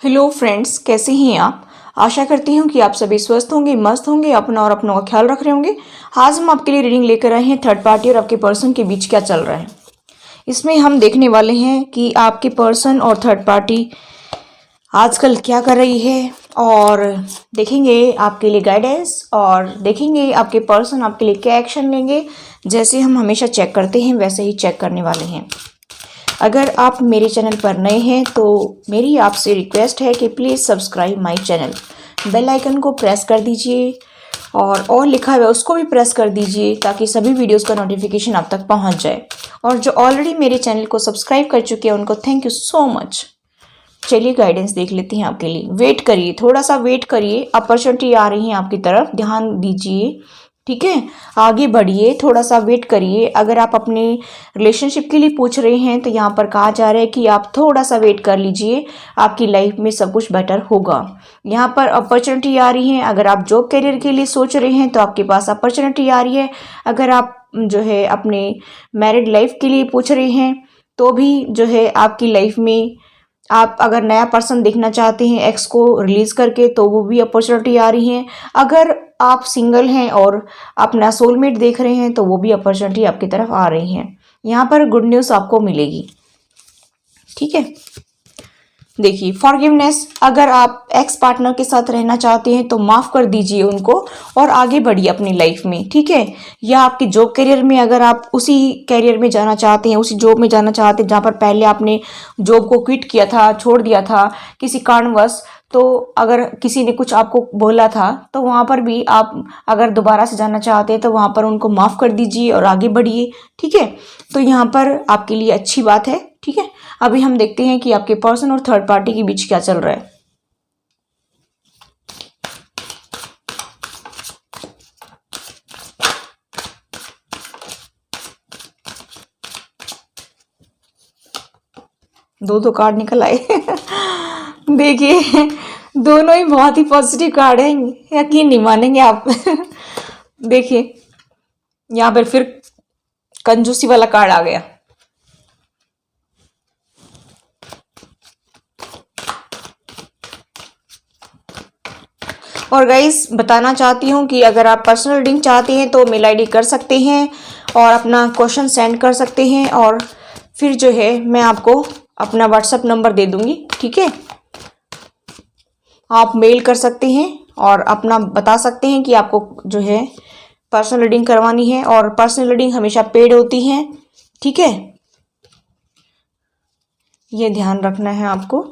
Hello friends, कैसे हैं आप। आशा करती हूँ कि आप सभी स्वस्थ होंगे, मस्त होंगे, अपना और अपनों का ख्याल रख रहे होंगे। आज हम आपके लिए रीडिंग लेकर आए हैं थर्ड पार्टी और आपके पर्सन के बीच क्या चल रहा है। इसमें हम देखने वाले हैं कि आपके पर्सन और थर्ड पार्टी आजकल क्या कर रही है, और देखेंगे आपके लिए गाइडेंस, और देखेंगे आपके पर्सन आपके लिए क्या एक्शन लेंगे। जैसे हम हमेशा चेक करते हैं वैसे ही चेक करने वाले हैं। अगर आप मेरे चैनल पर नए हैं तो मेरी आपसे रिक्वेस्ट है कि please subscribe my channel, bell icon को प्रेस कर दीजिए और लिखा हुआ है उसको भी प्रेस कर दीजिए ताकि सभी वीडियोस का नोटिफिकेशन आप तक पहुंच जाए। और जो ऑलरेडी मेरे चैनल को सब्सक्राइब कर चुके हैं उनको थैंक यू सो मच। चलिए गाइडेंस देख लेते हैं आपके लिए। वेट करिए, थोड़ा सा वेट करिए, अपॉर्चुनिटी आ रही है आपकी तरफ, ध्यान दीजिए, ठीक है। आगे बढ़िए, थोड़ा सा वेट करिए। अगर आप अपने रिलेशनशिप के लिए पूछ रहे हैं तो यहाँ पर कहा जा रहा है कि आप थोड़ा सा वेट कर लीजिए, आपकी लाइफ में सब कुछ बेटर होगा। यहाँ पर अपॉर्चुनिटी आ रही है। अगर आप जॉब करियर के लिए सोच रहे हैं तो आपके पास अपॉर्चुनिटी आ रही है। अगर आप जो है अपने मैरिड लाइफ के लिए पूछ रहे हैं तो भी जो है आपकी लाइफ में आप अगर नया पर्सन देखना चाहते हैं एक्स को रिलीज करके तो वो भी अपॉर्चुनिटी आ रही है। अगर आप सिंगल हैं और अपना सोलमेट देख रहे हैं तो वो भी अपॉर्चुनिटी आपकी तरफ आ रही है। यहाँ पर गुड न्यूज़ आपको मिलेगी, ठीक है। देखिए, फॉरगिवनेस, अगर आप एक्स पार्टनर के साथ रहना चाहते हैं तो माफ़ कर दीजिए उनको और आगे बढ़िए अपनी लाइफ में, ठीक है। या आपके जॉब करियर में अगर आप उसी करियर में जाना चाहते हैं, उसी जॉब में जाना चाहते हैं जहाँ पर पहले आपने जॉब को क्विट किया था, छोड़ दिया था किसी कारणवश, तो अगर किसी ने कुछ आपको बोला था तो वहाँ पर भी आप अगर दोबारा से जाना चाहते हैं तो वहाँ पर उनको माफ़ कर दीजिए और आगे बढ़िए, ठीक है। तो यहाँ पर आपके लिए अच्छी बात है, ठीक है। अभी हम देखते हैं कि आपके पर्सन और थर्ड पार्टी के बीच क्या चल रहा है। दो कार्ड निकल आए देखिए, दोनों ही बहुत ही पॉजिटिव कार्ड हैं, यकीन नहीं मानेंगे आप देखिए, यहाँ पर फिर कंजूसी वाला कार्ड आ गया। और गाइस, बताना चाहती हूँ कि अगर आप पर्सनल रीडिंग चाहते हैं तो मेल आईडी कर सकते हैं और अपना क्वेश्चन सेंड कर सकते हैं, और फिर जो है मैं आपको अपना व्हाट्सएप नंबर दे दूंगी, ठीक है। आप मेल कर सकते हैं और अपना बता सकते हैं कि आपको जो है पर्सनल रीडिंग करवानी है, और पर्सनल रीडिंग हमेशा पेड होती है, ठीक है। ये ध्यान रखना है आपको।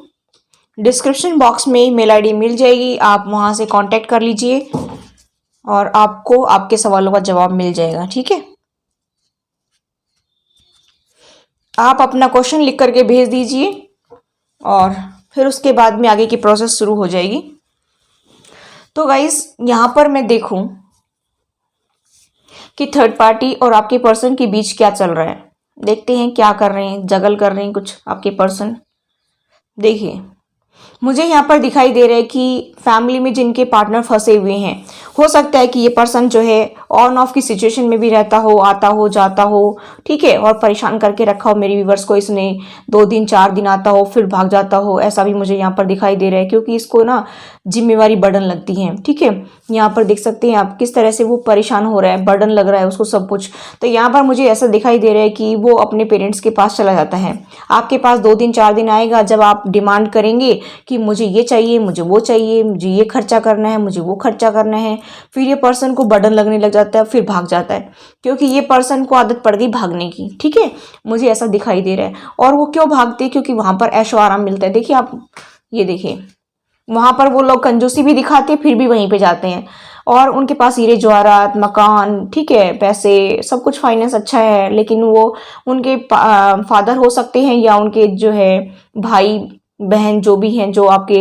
डिस्क्रिप्शन बॉक्स में मेल आईडी मिल जाएगी, आप वहां से कांटेक्ट कर लीजिए और आपको आपके सवालों का जवाब मिल जाएगा, ठीक है। आप अपना क्वेश्चन लिख करके भेज दीजिए और फिर उसके बाद में आगे की प्रोसेस शुरू हो जाएगी। तो गाइस, यहाँ पर मैं देखूं कि थर्ड पार्टी और आपके पर्सन के बीच क्या चल रहा है। देखते हैं क्या कर रहे हैं, जगल कर रहे हैं कुछ आपके पर्सन। देखिए, मुझे यहाँ पर दिखाई दे रहा है कि फैमिली में जिनके पार्टनर फंसे हुए हैं, हो सकता है कि ये पर्सन जो है ऑन ऑफ की सिचुएशन में भी रहता हो, आता हो जाता हो, ठीक है, और परेशान करके रखा हो मेरे व्यूवर्स को। इसने 2 दिन 4 दिन आता हो फिर भाग जाता हो, ऐसा भी मुझे यहाँ पर दिखाई दे रहा है, क्योंकि इसको ना जिम्मेवारी बर्डन लगती है, ठीक है। यहाँ पर देख सकते हैं आप किस तरह से वो परेशान हो रहा है, बर्डन लग रहा है उसको सब कुछ। तो यहाँ पर मुझे ऐसा दिखाई दे रहा है कि वो अपने पेरेंट्स के पास चला जाता है। आपके पास 2 दिन 4 दिन आएगा जब आप डिमांड करेंगे कि मुझे ये चाहिए, मुझे वो चाहिए, मुझे ये खर्चा करना है, मुझे वो खर्चा करना है। फिर ये पर्सन को बर्डन लगने लग जाता है, फिर भाग जाता है, क्योंकि ये पर्सन को आदत पड़ गई भागने की, ठीक है। मुझे ऐसा दिखाई दे रहा है। और वो क्यों भागते हैं? क्योंकि वहां पर ऐशो आराम मिलता है। देखिए आप, ये देखिए, वहां पर वो लोग कंजूसी भी दिखाते हैं फिर भी वहीं पे जाते हैं, और उनके पास हीरे जवाहरात, मकान, ठीक है, पैसे, सब कुछ, फाइनेंस अच्छा है, लेकिन वो उनके फादर हो सकते हैं या उनके जो है भाई बहन जो भी हैं, जो आपके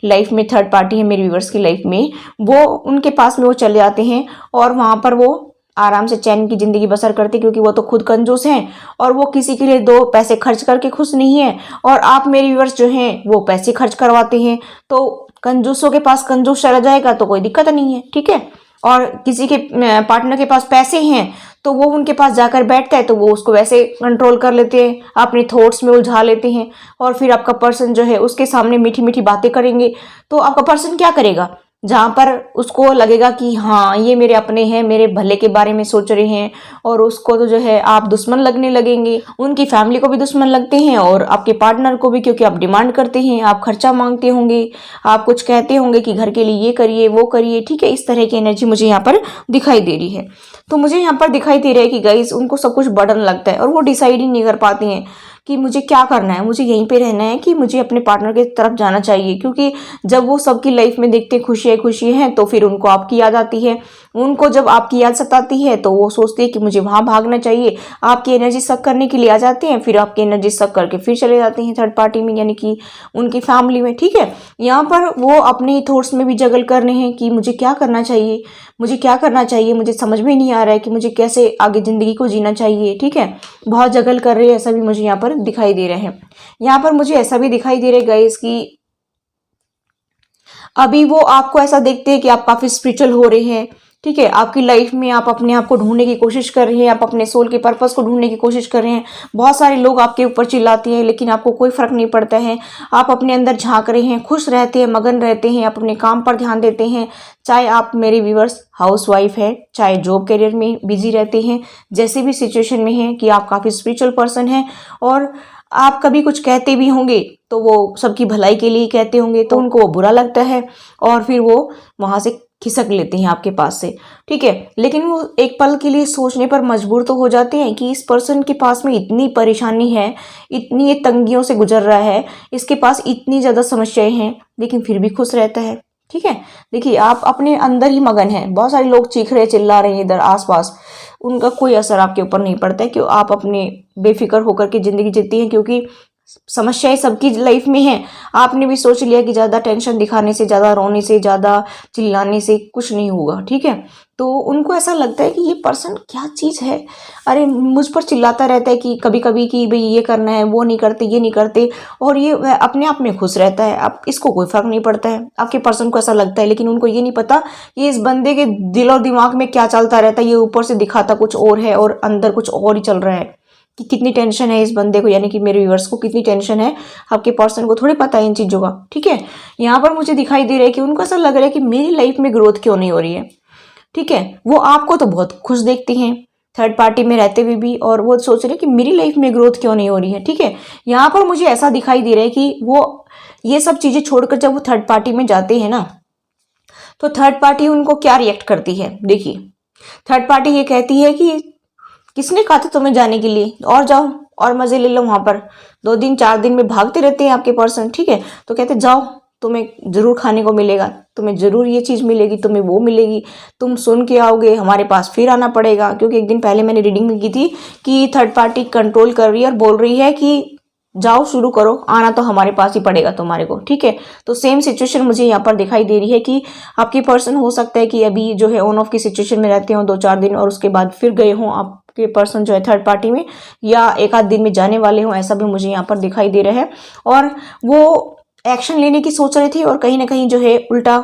लाइफ में थर्ड पार्टी है मेरे व्यूवर्स की लाइफ में, वो उनके पास में वो चले जाते हैं और वहां पर वो आराम से चैन की जिंदगी बसर करते, क्योंकि वो तो खुद कंजूस हैं और वो किसी के लिए 2 पैसे खर्च करके खुश नहीं है। और आप मेरे व्यूवर्स जो हैं वो पैसे खर्च करवाते हैं, तो कंजूसों के पास कंजूस चला जाएगा तो कोई दिक्कत नहीं है, ठीक है। और किसी के पार्टनर के पास पैसे हैं तो वो उनके पास जाकर बैठता है तो वो उसको वैसे कंट्रोल कर लेते हैं, अपने थॉट्स में उलझा लेते हैं। और फिर आपका पर्सन जो है उसके सामने मीठी मीठी बातें करेंगे तो आपका पर्सन क्या करेगा, जहां पर उसको लगेगा कि हाँ ये मेरे अपने हैं, मेरे भले के बारे में सोच रहे हैं, और उसको तो जो है आप दुश्मन लगने लगेंगे। उनकी फैमिली को भी दुश्मन लगते हैं और आपके पार्टनर को भी, क्योंकि आप डिमांड करते हैं, आप खर्चा मांगते होंगे, आप कुछ कहते होंगे कि घर के लिए ये करिए वो करिए, ठीक है। इस तरह की एनर्जी मुझे यहाँ पर दिखाई दे रही है। तो मुझे यहाँ पर दिखाई दे रहा है कि गाइस उनको सब कुछ बर्डन लगता है और वो डिसाइड ही नहीं कर पाती हैं कि मुझे क्या करना है, मुझे यहीं पे रहना है कि मुझे अपने पार्टनर की तरफ जाना चाहिए। क्योंकि जब वो सबकी लाइफ में देखते खुशी खुशी हैं तो फिर उनको आपकी याद आती है। उनको जब आपकी याद सताती है तो वो सोचते हैं कि मुझे वहां भागना चाहिए। आपकी एनर्जी सक करने के लिए आ जाते हैं, फिर आपकी एनर्जी सक करके फिर चले जाते हैं थर्ड पार्टी में, यानी कि उनकी फैमिली में, ठीक है। यहाँ पर वो अपने थॉट्स में भी जगल कर रहे हैं कि मुझे क्या करना चाहिए, मुझे क्या करना चाहिए, मुझे समझ में नहीं आ रहा है कि मुझे कैसे आगे जिंदगी को जीना चाहिए, ठीक है। बहुत जगल कर रहे हैं, ऐसा भी मुझे यहाँ पर दिखाई दे रहे हैं। यहाँ पर मुझे ऐसा भी दिखाई दे रहा है गाइस कि अभी वो आपको ऐसा देखते हैं कि आप काफी स्पिरिचुअल हो रहे हैं, ठीक है। आपकी लाइफ में आप अपने आप को ढूंढने की कोशिश कर रहे हैं, आप अपने सोल के पर्पस को ढूंढने की कोशिश कर रहे हैं। बहुत सारे लोग आपके ऊपर चिल्लाते हैं लेकिन आपको कोई फर्क नहीं पड़ता है। आप अपने अंदर झांक रहे हैं, खुश रहते हैं, मगन रहते हैं, आप अपने काम पर ध्यान देते हैं। चाहे आप मेरे व्यूअर्स हाउस वाइफ है, चाहे जॉब करियर में बिजी रहते हैं, जैसे भी सिचुएशन में है कि आप काफी स्पिरिचुअल पर्सन हैं और आप कभी कुछ कहते भी होंगे तो वो सबकी भलाई के लिए कहते होंगे, तो उनको वो बुरा लगता है और फिर वो वहां से खिसक लेते हैं आपके पास से, ठीक है। लेकिन वो एक पल के लिए सोचने पर मजबूर तो हो जाते हैं कि इस पर्सन के पास में इतनी परेशानी है, इतनी ये तंगियों से गुजर रहा है, इसके पास इतनी ज्यादा समस्याएं हैं, लेकिन फिर भी खुश रहता है, ठीक है। देखिए आप अपने अंदर ही मगन हैं। बहुत सारे लोग चीख रहे चिल्ला रहे हैं इधर आसपास, उनका कोई असर आपके ऊपर नहीं पड़ता है कि आप अपने बेफिक्र होकर के जिंदगी जीती हैं, क्योंकि समस्याएं सबकी लाइफ में है। आपने भी सोच लिया कि ज्यादा टेंशन दिखाने से, ज्यादा रोने से, ज्यादा चिल्लाने से कुछ नहीं होगा, ठीक है। तो उनको ऐसा लगता है कि ये पर्सन क्या चीज है, अरे मुझ पर चिल्लाता रहता है कि कभी कभी कि भाई ये करना है, वो नहीं करते, ये नहीं करते, और ये अपने आप में खुश रहता है। अब इसको कोई फर्क नहीं पड़ता है, आपके पर्सन को ऐसा लगता है, लेकिन उनको ये नहीं पता कि इस बंदे के दिल और दिमाग में क्या चलता रहता है। ये ऊपर से दिखाता कुछ और है और अंदर कुछ और ही चल रहा है। कि कितनी टेंशन है इस बंदे को, यानी कि मेरे व्यूअर्स को कितनी टेंशन है, आपके पर्सन को थोड़ी पता है इन चीजों का, ठीक है। यहाँ पर मुझे दिखाई दे रहा है कि उनको ऐसा लग रहा है कि मेरी लाइफ में ग्रोथ क्यों नहीं हो रही है, ठीक है। वो आपको तो बहुत खुश देखती हैं थर्ड पार्टी में रहते हुए भी, और वो सोच रहे हैं कि मेरी लाइफ में ग्रोथ क्यों नहीं हो रही है, ठीक है। यहाँ पर मुझे ऐसा दिखाई दे रहा है कि वो ये सब चीजें छोड़कर जब वो थर्ड पार्टी में जाते हैं ना, तो थर्ड पार्टी उनको क्या रिएक्ट करती है। देखिए थर्ड पार्टी ये कहती है कि किसने कहा था तुम्हें जाने के लिए, और जाओ और मजे ले लो वहां पर। 2 दिन 4 दिन में भागते रहते हैं आपके पर्सन, ठीक है। तो कहते जाओ, तुम्हें जरूर खाने को मिलेगा, तुम्हें जरूर ये चीज मिलेगी, तुम्हें वो मिलेगी, तुम सुन के आओगे, हमारे पास फिर आना पड़ेगा। क्योंकि एक दिन पहले मैंने रीडिंग में की थी कि थर्ड पार्टी कंट्रोल कर रही है और बोल रही है कि जाओ शुरू करो, आना तो हमारे पास ही पड़ेगा तुम्हारे को, ठीक है। तो सेम सिचुएशन मुझे यहाँ पर दिखाई दे रही है कि आपके पर्सन हो सकता है कि अभी जो है ऑन ऑफ की सिचुएशन में रहते हो 2-4 दिन, और उसके बाद फिर गए हों आपके पर्सन जो है थर्ड पार्टी में, या 1-8 दिन में जाने वाले हों, ऐसा भी मुझे यहाँ पर दिखाई दे रहा है। और वो एक्शन लेने की सोच रहे थे और कहीं ना कहीं जो है उल्टा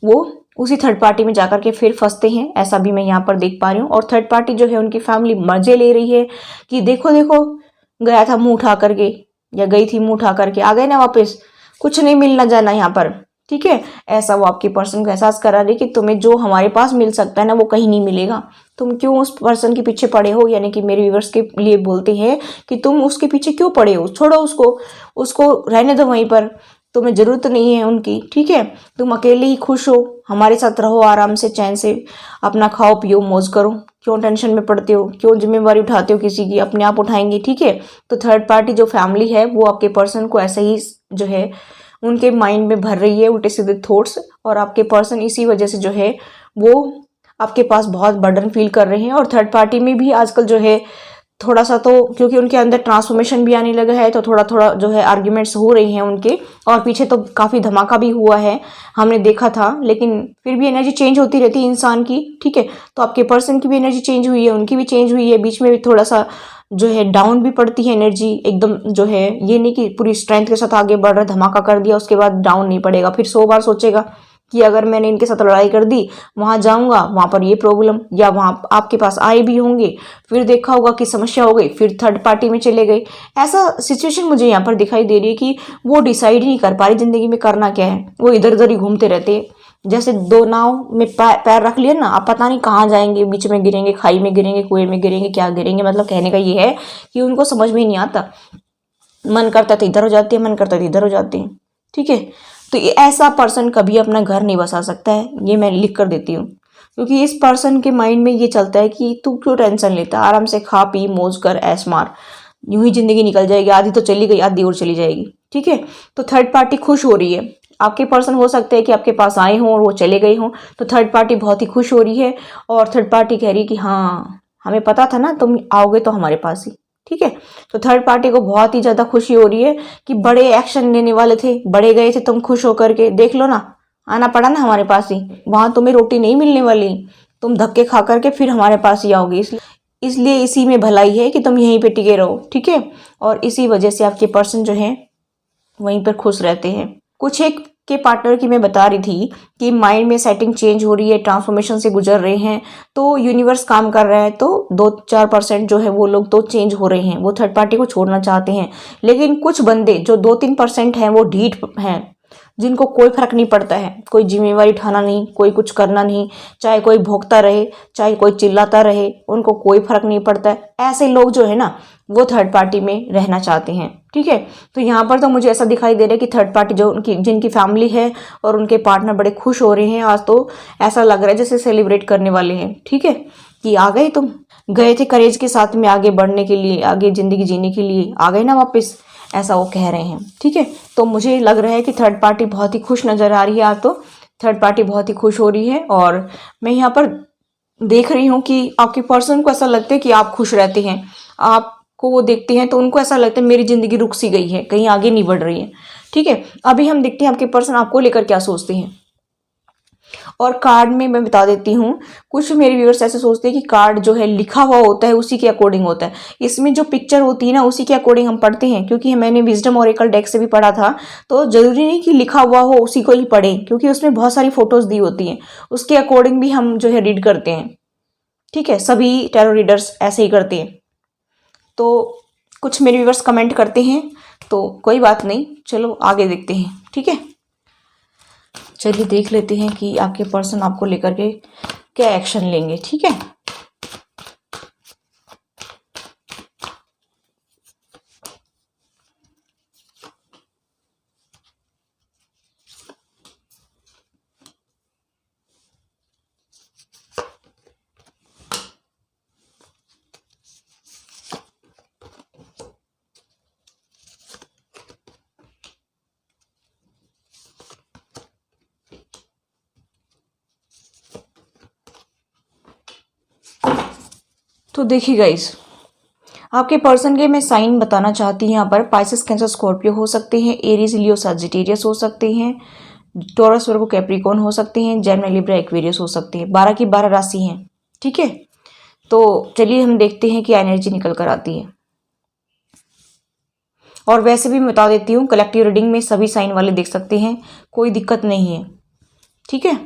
वो उसी थर्ड पार्टी में जाकर के फिर फंसते हैं, ऐसा भी मैं यहाँ पर देख पा रही हूँ। और थर्ड पार्टी जो है उनकी फैमिली मजे ले रही है कि देखो देखो गया था मुंह उठा करके, या गई थी मुंह उठा करके, आ गए ना वापस, कुछ नहीं मिलना जाना यहाँ पर, ठीक है। ऐसा वो आपके पर्सन को एहसास करा रही कि तुम्हें जो हमारे पास मिल सकता है ना वो कहीं नहीं मिलेगा, तुम क्यों उस पर्सन के पीछे पड़े हो। यानी कि मेरे व्यूअर्स के लिए बोलते हैं कि तुम उसके पीछे क्यों पड़े हो, छोड़ो उसको, उसको रहने दो वहीं पर, तुम्हें जरूरत नहीं है उनकी, ठीक है। तुम अकेले ही खुश हो, हमारे साथ रहो, आराम से चैन से अपना खाओ पियो मौज करो, क्यों टेंशन में पड़ते हो, क्यों जिम्मेवारी उठाते हो किसी की, अपने आप उठाएंगे, ठीक है। तो थर्ड पार्टी जो फैमिली है वो आपके पर्सन को ऐसे ही जो है उनके माइंड में भर रही है उल्टे सीधे थॉट्स, और आपके पर्सन इसी वजह से जो है वो आपके पास बहुत बर्डन फील कर रहे हैं। और थर्ड पार्टी में भी आजकल जो है थोड़ा सा, तो क्योंकि उनके अंदर ट्रांसफॉर्मेशन भी आने लगा है, तो थोड़ा थोड़ा जो है आर्ग्यूमेंट्स हो रही हैं उनके, और पीछे तो काफी धमाका भी हुआ है हमने देखा था। लेकिन फिर भी एनर्जी चेंज होती रहती है इंसान की, ठीक है। तो आपके पर्सन की भी एनर्जी चेंज हुई है, उनकी भी चेंज हुई है, बीच में भी थोड़ा सा जो है डाउन भी पड़ती है एनर्जी एकदम, जो है ये नहीं कि पूरी स्ट्रेंथ के साथ आगे बढ़ रहा, धमाका कर दिया उसके बाद डाउन नहीं पड़ेगा, फिर 100 बार सोचेगा कि अगर मैंने इनके साथ लड़ाई कर दी, वहां जाऊंगा, वहां पर ये प्रॉब्लम, या वहां आपके पास आए भी होंगे, फिर देखा होगा कि समस्या हो गई, फिर थर्ड पार्टी में चले गए। ऐसा सिचुएशन मुझे यहाँ पर दिखाई दे रही है कि वो डिसाइड नहीं कर पा रही जिंदगी में करना क्या है, वो इधर उधर ही घूमते रहते हैं। जैसे दो नाव में पैर रख लिया ना, आप पता नहीं कहाँ जाएंगे, बीच में गिरेंगे, खाई में गिरेंगे, कुएं में गिरेंगे, क्या गिरेंगे। मतलब कहने का ये है कि उनको समझ में ही नहीं आता, मन करता तो इधर हो जाती है, मन करता तो इधर हो जाती है। ठीक है, तो ये ऐसा पर्सन कभी अपना घर नहीं बसा सकता है, ये मैं लिख कर देती हूँ। क्योंकि इस पर्सन के माइंड में ये चलता है कि तू क्यों टेंशन लेता, आराम से खा पी मौज कर, ऐश मार, यूं ही जिंदगी निकल जाएगी, आधी तो चली गई, आधी और चली जाएगी। ठीक है, तो थर्ड पार्टी खुश हो रही है। आपके पर्सन हो सकते हैं कि आपके पास आए हों और वो चले गए हों, तो थर्ड पार्टी बहुत ही खुश हो रही है, और थर्ड पार्टी कह रही है कि हाँ, हमें पता था ना तुम आओगे तो हमारे पास ही। ठीक है, तो थर्ड पार्टी को बहुत ही ज्यादा खुशी हो रही है कि बड़े एक्शन लेने वाले थे, बड़े गए थे, तुम खुश होकर के देख लो ना, आना पड़ा ना हमारे पास ही, वहां तुम्हें रोटी नहीं मिलने वाली, तुम धक्के खा करके फिर हमारे पास ही आओगे। इसलिए इसी में भलाई है कि तुम यहीं पे टिके रहो। ठीक है, और इसी वजह से आपके पर्सन जो है वहीं पर खुश रहते हैं। कुछ एक के पार्टनर की मैं बता रही थी कि माइंड में सेटिंग चेंज हो रही है, ट्रांसफॉर्मेशन से गुजर रहे हैं, तो यूनिवर्स काम कर रहा है, तो 2-4% जो है वो लोग तो चेंज हो रहे हैं, वो थर्ड पार्टी को छोड़ना चाहते हैं। लेकिन कुछ बंदे जो 2-3% हैं वो ढीठ हैं, जिनको कोई फर्क नहीं पड़ता है, कोई जिम्मेवारी उठाना नहीं, कोई कुछ करना नहीं, चाहे कोई भोंकता रहे, चाहे कोई चिल्लाता रहे, उनको कोई फर्क नहीं पड़ता है। ऐसे लोग जो है ना वो थर्ड पार्टी में रहना चाहते हैं। ठीक है, तो यहाँ पर तो मुझे ऐसा दिखाई दे रहा है कि थर्ड पार्टी जो उनकी जिनकी फैमिली है और उनके पार्टनर बड़े खुश हो रहे हैं। आज तो ऐसा लग रहा है जैसे सेलिब्रेट करने वाले हैं। ठीक है, कि आ गए, तुम गए थे करेज के साथ में आगे बढ़ने के लिए, आगे जिंदगी जीने के लिए, आ गए ना वापस, ऐसा वो कह रहे हैं। ठीक है, तो मुझे लग रहा है कि थर्ड पार्टी बहुत ही खुश नजर आ रही है। आज तो थर्ड पार्टी बहुत ही खुश हो रही है, और मैं यहाँ पर देख रही हूँ कि आपके पर्सन को ऐसा लगता है कि आप खुश रहते हैं, आपको वो देखते हैं तो उनको ऐसा लगता है मेरी जिंदगी रुक सी गई है, कहीं आगे नहीं बढ़ रही है। ठीक है, अभी हम देखते हैं आपके पर्सन आपको लेकर क्या सोचते हैं। और कार्ड में मैं बता देती हूँ, कुछ मेरे व्यूअर्स ऐसे सोचते हैं कि कार्ड जो है लिखा हुआ होता है उसी के अकॉर्डिंग होता है, इसमें जो पिक्चर होती है ना उसी के अकॉर्डिंग हम पढ़ते हैं। क्योंकि मैंने विजडम ओरेकल डेक से भी पढ़ा था, तो जरूरी नहीं कि लिखा हुआ हो उसी को ही पढ़ें, क्योंकि उसमें बहुत सारी फोटोज दी होती हैं, उसके अकॉर्डिंग भी हम जो है रीड करते हैं। ठीक है, सभी टैरो रीडर्स ऐसे ही करते हैं। तो कुछ मेरे व्यूअर्स कमेंट करते हैं, तो कोई बात नहीं, चलो आगे देखते हैं। ठीक है, चलिए देख लेते हैं कि आपके पर्सन आपको लेकर के क्या एक्शन लेंगे। ठीक है, तो देखिए गाइस, आपके पर्सन के मैं साइन बताना चाहती हूँ। यहाँ पर पाइसेस, कैंसर, स्कॉर्पियो हो सकते हैं, एरीज, लियो, सजिटेरियस हो सकते हैं, टॉरस, वर्गो, कैप्रिकॉर्न हो सकते हैं, जेमिनी, लिब्रा, एक्वेरियस हो सकते हैं। 12 की 12 राशि हैं। ठीक है, तो चलिए हम देखते हैं क्या एनर्जी निकल कर आती है। और वैसे भी मैं बता देती हूँ, कलेक्टिव रीडिंग में सभी साइन वाले देख सकते हैं, कोई दिक्कत नहीं है। ठीक है,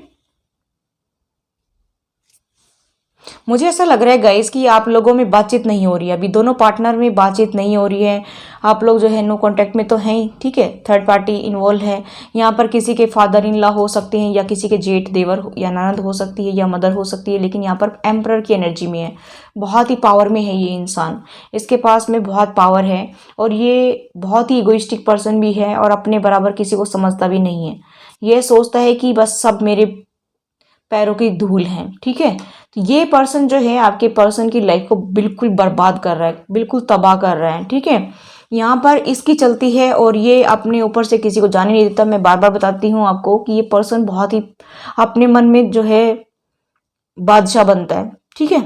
मुझे ऐसा लग रहा है गाइस कि आप लोगों में बातचीत नहीं हो रही है, अभी दोनों पार्टनर में बातचीत नहीं हो रही है। आप लोग जो है नो कांटेक्ट में तो हैं ही। ठीक है, थर्ड पार्टी इन्वॉल्व है यहाँ पर, किसी के फादर इन लॉ हो सकते हैं, या किसी के जेठ, देवर या ननद हो सकती है, या मदर हो सकती है। लेकिन यहाँ पर एम्परर की एनर्जी में है, बहुत ही पावर में है ये इंसान, इसके पास में बहुत पावर है, और ये बहुत ही इगोइस्टिक पर्सन भी है, और अपने बराबर किसी को समझता भी नहीं है। ये सोचता है कि बस सब मेरे पैरों की धूल है। ठीक है, तो ये पर्सन जो है आपके पर्सन की लाइफ को बिल्कुल बर्बाद कर रहा है, बिल्कुल तबाह कर रहा है। ठीक है, यहाँ पर इसकी चलती है, और ये अपने ऊपर से किसी को जाने नहीं देता। मैं बार बार बताती हूँ आपको कि ये पर्सन बहुत ही अपने मन में जो है बादशाह बनता है। ठीक है,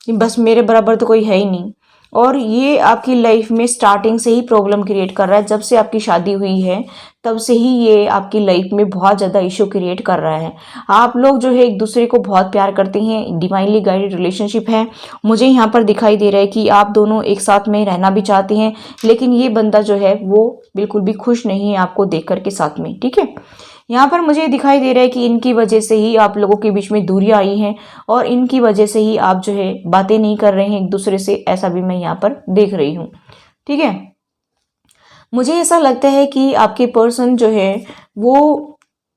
कि बस मेरे बराबर तो कोई है ही नहीं, और ये आपकी लाइफ में स्टार्टिंग से ही प्रॉब्लम क्रिएट कर रहा है। जब से आपकी शादी हुई है तब से ही ये आपकी लाइफ में बहुत ज़्यादा इशू क्रिएट कर रहा है। आप लोग जो है एक दूसरे को बहुत प्यार करते हैं, डिवाइनली गाइडेड रिलेशनशिप है। मुझे यहाँ पर दिखाई दे रहा है कि आप दोनों एक साथ में रहना भी चाहते हैं, लेकिन ये बंदा जो है वो बिल्कुल भी खुश नहीं है आपको देख कर के साथ में। ठीक है, यहाँ पर मुझे दिखाई दे रहा है कि इनकी वजह से ही आप लोगों के बीच में दूरियां आई हैं और इनकी वजह से ही आप जो है बातें नहीं कर रहे हैं एक दूसरे से, ऐसा भी मैं यहाँ पर देख रही हूँ। ठीक है, मुझे ऐसा लगता है कि आपके पर्सन जो है वो,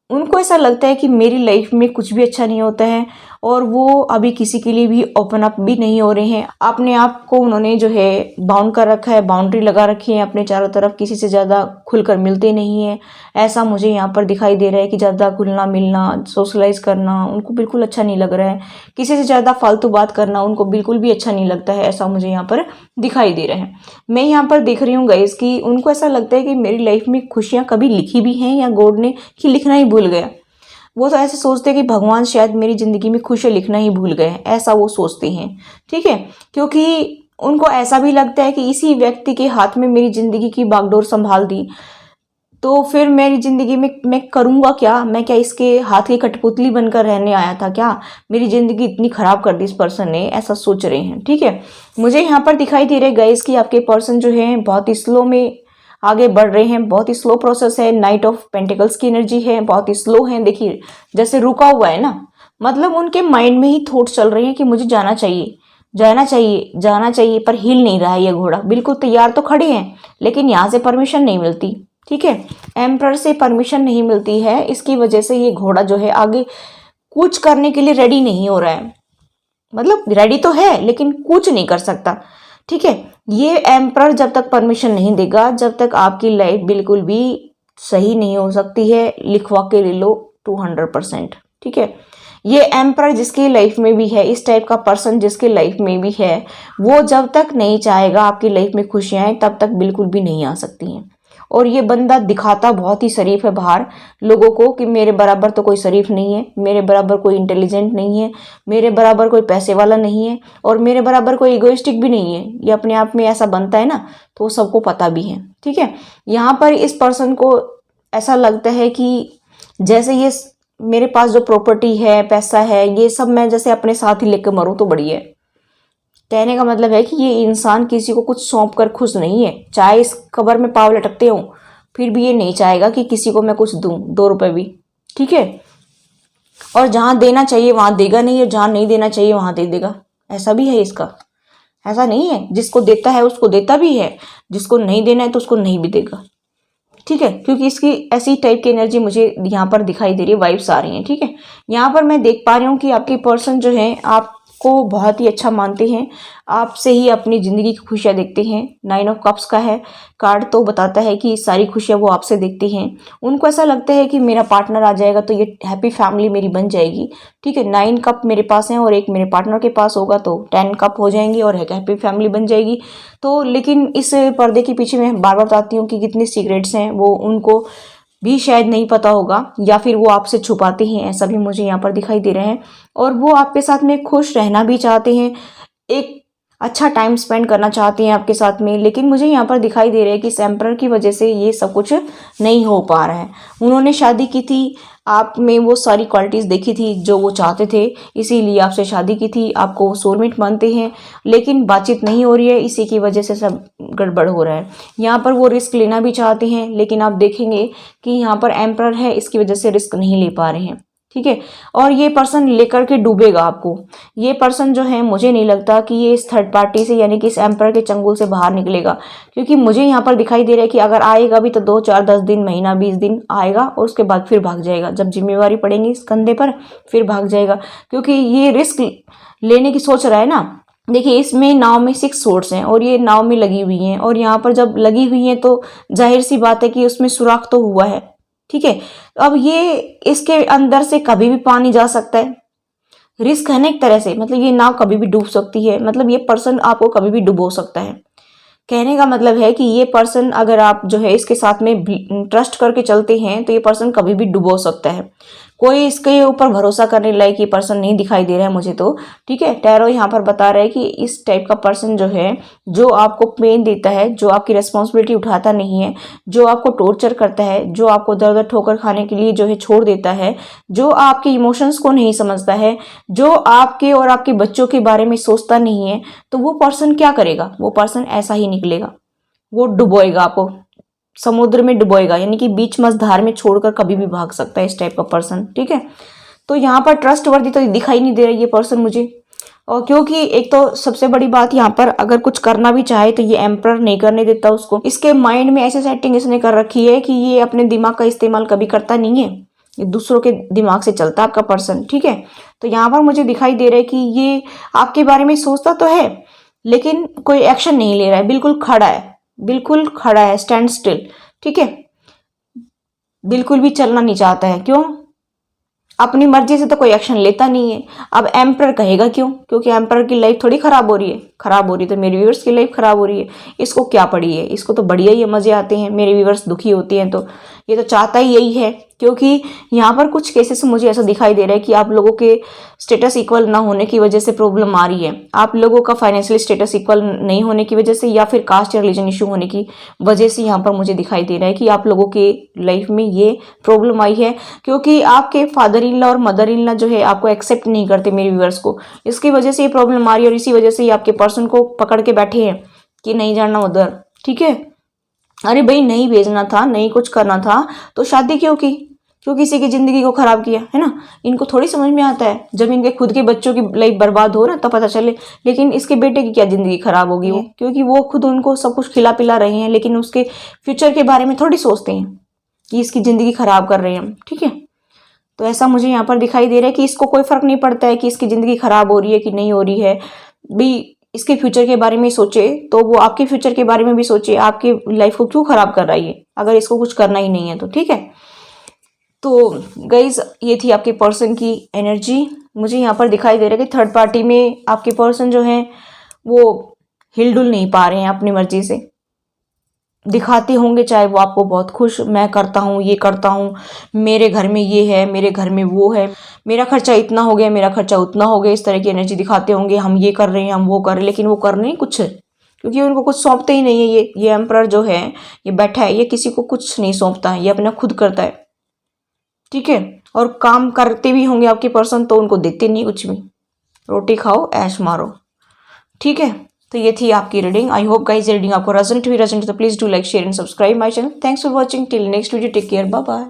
उनको ऐसा लगता है कि मेरी लाइफ में कुछ भी अच्छा नहीं होता है और वो अभी किसी के लिए भी ओपन अप भी नहीं हो रहे हैं। अपने आप को उन्होंने जो है बाउंड कर रखा है, बाउंड्री लगा रखी है अपने चारों तरफ, किसी से ज़्यादा खुलकर मिलते नहीं है। ऐसा मुझे यहाँ पर दिखाई दे रहा है कि ज़्यादा घुलना मिलना, सोशलाइज करना उनको बिल्कुल अच्छा नहीं लग रहा है। किसी से ज़्यादा फालतू बात करना उनको बिल्कुल भी अच्छा नहीं लगता है, ऐसा मुझे यहाँ पर दिखाई दे रहा है। मैं यहाँ पर देख रही हूँ गाइस कि उनको ऐसा लगता है कि मेरी लाइफ में खुशियाँ कभी लिखी भी हैं या गॉड ने कि लिखना ही भूल गया। वो तो ऐसे सोचते हैं कि भगवान शायद मेरी ज़िंदगी में खुशियाँ लिखना ही भूल गए हैं, ऐसा वो सोचते हैं। ठीक है, क्योंकि उनको ऐसा भी लगता है कि इसी व्यक्ति के हाथ में मेरी ज़िंदगी की बागडोर संभाल दी तो फिर मेरी ज़िंदगी में मैं करूँगा क्या? मैं क्या इसके हाथ की कठपुतली बनकर रहने आया था क्या? मेरी ज़िंदगी इतनी ख़राब कर दी इस पर्सन ने, ऐसा सोच रहे हैं। ठीक है, मुझे यहाँ पर दिखाई दे रहे गाइस कि आपके पर्सन जो है बहुत ही स्लो में आगे बढ़ रहे हैं, बहुत ही स्लो प्रोसेस है। नाइट ऑफ पेंटिकल्स की एनर्जी है, बहुत ही स्लो है। देखिए जैसे रुका हुआ है ना, मतलब उनके माइंड में ही थॉट चल रहे हैं कि मुझे जाना चाहिए, जाना चाहिए, जाना चाहिए, पर हिल नहीं रहा है ये घोड़ा। बिल्कुल तैयार तो खड़े हैं लेकिन यहाँ से परमिशन नहीं मिलती। ठीक है, एम्परर से परमिशन नहीं मिलती है, इसकी वजह से ये घोड़ा जो है आगे कुछ करने के लिए रेडी नहीं हो रहा है। मतलब रेडी तो है लेकिन कुछ नहीं कर सकता। ठीक है, ये एम्परर जब तक परमिशन नहीं देगा, जब तक आपकी लाइफ बिल्कुल भी सही नहीं हो सकती है। लिखवा के ले लो 200%। ठीक है, ये एम्परर जिसकी लाइफ में भी है, इस टाइप का पर्सन जिसकी लाइफ में भी है, वो जब तक नहीं चाहेगा आपकी लाइफ में खुशियाँ आए तब तक बिल्कुल भी नहीं आ सकती हैं। और ये बंदा दिखाता बहुत ही शरीफ है बाहर लोगों को कि मेरे बराबर तो कोई शरीफ नहीं है, मेरे बराबर कोई इंटेलिजेंट नहीं है, मेरे बराबर कोई पैसे वाला नहीं है और मेरे बराबर कोई इगोइस्टिक भी नहीं है। ये अपने आप में ऐसा बनता है ना, तो वो सबको पता भी है। ठीक है, यहाँ पर इस पर्सन को ऐसा लगता है कि जैसे ये मेरे पास जो प्रॉपर्टी है, पैसा है, ये सब मैं जैसे अपने साथ ही लेकर मरूँ तो बढ़िया है। कहने का मतलब है कि ये इंसान किसी को कुछ सौंप कर खुश नहीं है। चाहे इस कब्र में पाँव लटकते हों फिर भी ये नहीं चाहेगा कि किसी को मैं कुछ दूं, 2 रुपए भी। ठीक है, और जहां देना चाहिए वहां देगा नहीं और जहां नहीं देना चाहिए वहां दे देगा। ऐसा भी है इसका, ऐसा नहीं है जिसको देता है उसको देता भी है, जिसको नहीं देना है तो उसको नहीं भी देगा। ठीक है, क्योंकि इसकी ऐसी टाइप की एनर्जी मुझे यहाँ पर दिखाई दे रही है, वाइब्स आ रही हैं। ठीक है, यहाँ पर मैं देख पा रही हूँ कि आपके पर्सन जो है आपको बहुत ही अच्छा मानते हैं, आपसे ही अपनी ज़िंदगी की खुशियाँ देखते हैं। 9 ऑफ कप्स का है कार्ड, तो बताता है कि सारी खुशियाँ वो आपसे देखते हैं। उनको ऐसा लगता है कि मेरा पार्टनर आ जाएगा तो ये हैप्पी फैमिली मेरी बन जाएगी। ठीक है, 9 कप मेरे पास हैं और एक मेरे पार्टनर के पास होगा तो 10 कप हो जाएंगे और एक हैप्पी फैमिली बन जाएगी। तो लेकिन इस पर्दे के पीछे मैं बार बार बताती हूँ कि कितने सीक्रेट्स हैं वो उनको भी शायद नहीं पता होगा या फिर वो आपसे छुपाते हैं, ऐसा भी मुझे यहाँ पर दिखाई दे रहे हैं। और वो आपके साथ में खुश रहना भी चाहते हैं, एक अच्छा टाइम स्पेंड करना चाहते हैं आपके साथ में। लेकिन मुझे यहाँ पर दिखाई दे रहा है कि इस एम्परर की वजह से ये सब कुछ नहीं हो पा रहा है। उन्होंने शादी की थी, आप में वो सारी क्वालिटीज़ देखी थी जो वो चाहते थे, इसीलिए आपसे शादी की थी, आपको सोलमेट मानते हैं। लेकिन बातचीत नहीं हो रही है, इसी की वजह से सब गड़बड़ हो रहा है। यहाँ पर वो रिस्क लेना भी चाहते हैं लेकिन आप देखेंगे कि यहाँ पर एम्परर है, इसकी वजह से रिस्क नहीं ले पा रहे हैं। ठीक है, और ये पर्सन लेकर के डूबेगा आपको। ये पर्सन जो है मुझे नहीं लगता कि ये इस थर्ड पार्टी से यानी कि इस एम्परर के चंगुल से बाहर निकलेगा, क्योंकि मुझे यहाँ पर दिखाई दे रहा है कि अगर आएगा भी तो 2, 4, 10 दिन, महीना, 20 दिन आएगा और उसके बाद फिर भाग जाएगा। जब जिम्मेवारी पड़ेगी इस कंधे पर फिर भाग जाएगा, क्योंकि ये रिस्क लेने की सोच रहा है ना। देखिए इसमें नाव में 6 सोर्स हैं और ये नाव में लगी हुई हैं और यहाँ पर जब लगी हुई हैं तो जाहिर सी बात है कि उसमें सुराख तो हुआ है। ठीक है, अब ये इसके अंदर से कभी भी पानी जा सकता है, रिस्क है ना एक तरह से। मतलब ये नाव कभी भी डूब सकती है, मतलब ये पर्सन आपको कभी भी डुबो सकता है। कहने का मतलब है कि ये पर्सन अगर आप जो है इसके साथ में ट्रस्ट करके चलते हैं तो ये पर्सन कभी भी डुबो सकता है। कोई इसके ऊपर भरोसा करने लायक ये पर्सन नहीं दिखाई दे रहा है मुझे तो। ठीक है, टैरो यहाँ पर बता रहा है कि इस टाइप का पर्सन जो है, जो आपको पेन देता है, जो आपकी रिस्पॉन्सिबिलिटी उठाता नहीं है, जो आपको टॉर्चर करता है, जो आपको दर दर ठोकर खाने के लिए जो है छोड़ देता है, जो आपके इमोशंस को नहीं समझता है, जो आपके और आपके बच्चों के बारे में सोचता नहीं है, तो वो पर्सन क्या करेगा? वो पर्सन ऐसा ही निकलेगा, वो डुबोएगा आपको। समुद्र में डुबोएगा, यानी कि बीच मझधार में छोड़कर कभी भी भाग सकता है इस टाइप का पर्सन। ठीक है, तो यहाँ पर ट्रस्ट वर्दी तो दिखाई नहीं दे रहा ये पर्सन मुझे। और क्योंकि एक तो सबसे बड़ी बात यहाँ पर, अगर कुछ करना भी चाहे तो ये एम्परर नहीं करने देता उसको। इसके माइंड में ऐसी सेटिंग इसने कर रखी है कि ये अपने दिमाग का इस्तेमाल कभी करता नहीं है, ये दूसरों के दिमाग से चलता है आपका पर्सन। ठीक है, तो यहाँ पर मुझे दिखाई दे रहा है कि ये आपके बारे में सोचता तो है लेकिन कोई एक्शन नहीं ले रहा है, बिल्कुल खड़ा है, बिल्कुल खड़ा है, स्टैंड स्टिल। ठीक है, बिल्कुल भी चलना नहीं चाहता है। क्यों? अपनी मर्जी से तो कोई एक्शन लेता नहीं है। अब एम्परर कहेगा क्यों? क्योंकि एम्परर की लाइफ थोड़ी खराब हो रही है, खराब हो रही तो मेरे व्यूअर्स की लाइफ खराब हो रही है। इसको क्या पड़ी है? इसको तो बढ़िया ही मजे आते हैं, मेरे व्यूअर्स दुखी होते हैं, तो ये तो चाहता ही यही है। क्योंकि यहाँ पर कुछ केसेस मुझे ऐसा दिखाई दे रहा है कि आप लोगों के स्टेटस इक्वल ना होने की वजह से प्रॉब्लम आ रही है, आप लोगों का फाइनेंशियल स्टेटस इक्वल नहीं होने की वजह से, या फिर कास्ट या रिलीजन इशू होने की वजह से यहाँ पर मुझे दिखाई दे रहा है कि आप लोगों के लाइफ में ये प्रॉब्लम आई है। क्योंकि आपके फादर इन लॉ और मदर इन लॉ जो है आपको एक्सेप्ट नहीं करते मेरे व्यूअर्स को, इसकी वजह से ये प्रॉब्लम आ रही है। और इसी वजह से ये आपके पर्सन को पकड़ के बैठे हैं कि नहीं जाना उधर। ठीक है, अरे भाई नहीं भेजना था, नहीं कुछ करना था तो शादी क्यों की? क्यों किसी की जिंदगी को खराब किया, है ना? इनको थोड़ी समझ में आता है, जब इनके खुद के बच्चों की लाइफ बर्बाद हो ना तब पता चले। लेकिन इसके बेटे की क्या जिंदगी खराब होगी वो, क्योंकि वो खुद उनको सब कुछ खिला पिला रहे हैं, लेकिन उसके फ्यूचर के बारे में थोड़ी सोचते हैं कि इसकी जिंदगी खराब कर रहे हैं हम। ठीक है, तो ऐसा मुझे यहाँ पर दिखाई दे रहा है कि इसको कोई फर्क नहीं पड़ता है कि इसकी जिंदगी खराब हो रही है कि नहीं हो रही है। भी इसके फ्यूचर के बारे में सोचे तो वो आपके फ्यूचर के बारे में भी सोचे, आपकी लाइफ को क्यों खराब कर रहा है अगर इसको कुछ करना ही नहीं है तो। ठीक है, तो गाइज ये थी आपके पर्सन की एनर्जी। मुझे यहाँ पर दिखाई दे रहा है कि थर्ड पार्टी में आपके पर्सन जो है वो हिलडुल नहीं पा रहे हैं, अपनी मर्जी से दिखाते होंगे, चाहे वो आपको बहुत खुश, मैं करता हूँ, ये करता हूँ, मेरे घर में ये है, मेरे घर में वो है, मेरा खर्चा इतना हो गया, मेरा खर्चा उतना हो गया, इस तरह की एनर्जी दिखाते होंगे, हम ये कर रहे हैं, हम वो कर रहे हैं, लेकिन वो कर नहीं कुछ, क्योंकि उनको कुछ सौंपते ही नहीं है। ये एम्परर जो है ये बैठा है, ये किसी को कुछ नहीं सौंपता है, ये अपना खुद करता है। ठीक है, और काम करते भी होंगे आपके पर्सन तो उनको देते नहीं कुछ भी, रोटी खाओ ऐश मारो। ठीक है, तो ये थी आपकी reading. I hope guys reading आपको रेजोनेट हुई, तो please do like share and subscribe my channel. Thanks for watching, till next video, take care, bye bye.